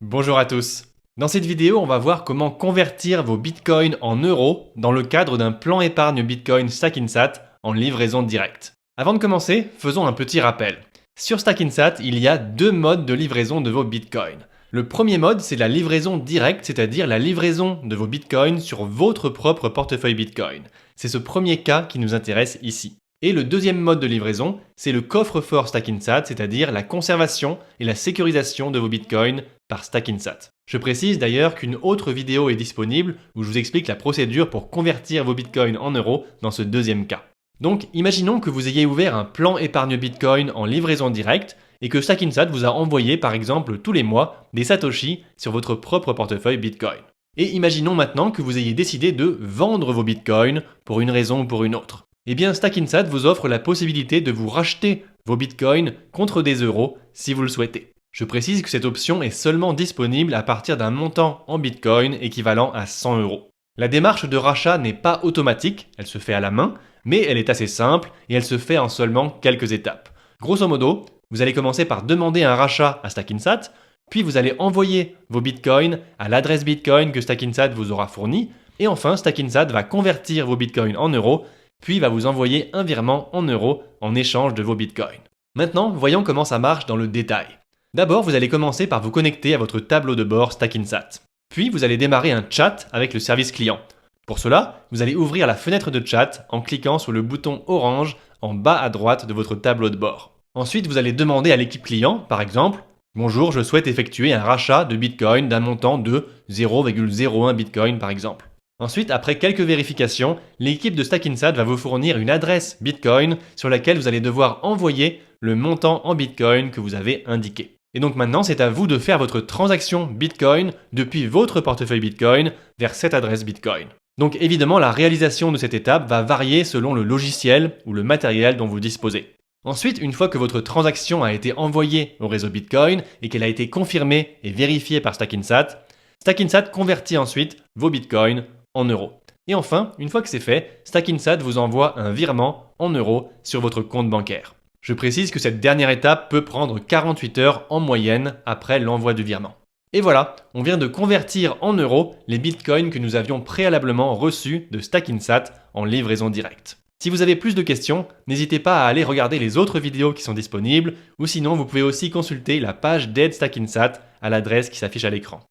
Bonjour à tous. Dans cette vidéo, on va voir comment convertir vos bitcoins en euros dans le cadre d'un plan épargne bitcoin Stackinsat en livraison directe. Avant de commencer, faisons un petit rappel. Sur Stackinsat, il y a deux modes de livraison de vos bitcoins. Le premier mode, c'est la livraison directe, c'est-à-dire la livraison de vos bitcoins sur votre propre portefeuille bitcoin. C'est ce premier cas qui nous intéresse ici. Et le deuxième mode de livraison, c'est le coffre-fort Stackinsat, c'est-à-dire la conservation et la sécurisation de vos bitcoins par Stackinsat. Je précise d'ailleurs qu'une autre vidéo est disponible où je vous explique la procédure pour convertir vos bitcoins en euros dans ce deuxième cas. Donc, imaginons que vous ayez ouvert un plan épargne bitcoin en livraison directe et que Stackinsat vous a envoyé par exemple tous les mois des satoshi sur votre propre portefeuille bitcoin. Et imaginons maintenant que vous ayez décidé de vendre vos bitcoins pour une raison ou pour une autre. Eh bien, Stackinsat vous offre la possibilité de vous racheter vos bitcoins contre des euros si vous le souhaitez. Je précise que cette option est seulement disponible à partir d'un montant en bitcoin équivalent à 100 euros. La démarche de rachat n'est pas automatique, elle se fait à la main, mais elle est assez simple et elle se fait en seulement quelques étapes. Grosso modo, vous allez commencer par demander un rachat à Stackinsat, puis vous allez envoyer vos bitcoins à l'adresse bitcoin que Stackinsat vous aura fournie, et enfin Stackinsat va convertir vos bitcoins en euros, puis va vous envoyer un virement en euros en échange de vos bitcoins. Maintenant, voyons comment ça marche dans le détail. D'abord, vous allez commencer par vous connecter à votre tableau de bord Stackinsat. Puis, vous allez démarrer un chat avec le service client. Pour cela, vous allez ouvrir la fenêtre de chat en cliquant sur le bouton orange en bas à droite de votre tableau de bord. Ensuite, vous allez demander à l'équipe client, par exemple, « Bonjour, je souhaite effectuer un rachat de Bitcoin d'un montant de 0,01 Bitcoin par exemple. » Ensuite, après quelques vérifications, l'équipe de Stackinsat va vous fournir une adresse Bitcoin sur laquelle vous allez devoir envoyer le montant en Bitcoin que vous avez indiqué. Et donc maintenant, c'est à vous de faire votre transaction Bitcoin depuis votre portefeuille Bitcoin vers cette adresse Bitcoin. Donc évidemment, la réalisation de cette étape va varier selon le logiciel ou le matériel dont vous disposez. Ensuite, une fois que votre transaction a été envoyée au réseau Bitcoin et qu'elle a été confirmée et vérifiée par Stackinsat, Stackinsat convertit ensuite vos Bitcoins en euros. Et enfin, une fois que c'est fait, Stackinsat vous envoie un virement en euros sur votre compte bancaire. Je précise que cette dernière étape peut prendre 48 heures en moyenne après l'envoi du virement. Et voilà, on vient de convertir en euros les bitcoins que nous avions préalablement reçus de Stackinsat en livraison directe. Si vous avez plus de questions, n'hésitez pas à aller regarder les autres vidéos qui sont disponibles, ou sinon vous pouvez aussi consulter la page d'aide Stackinsat à l'adresse qui s'affiche à l'écran.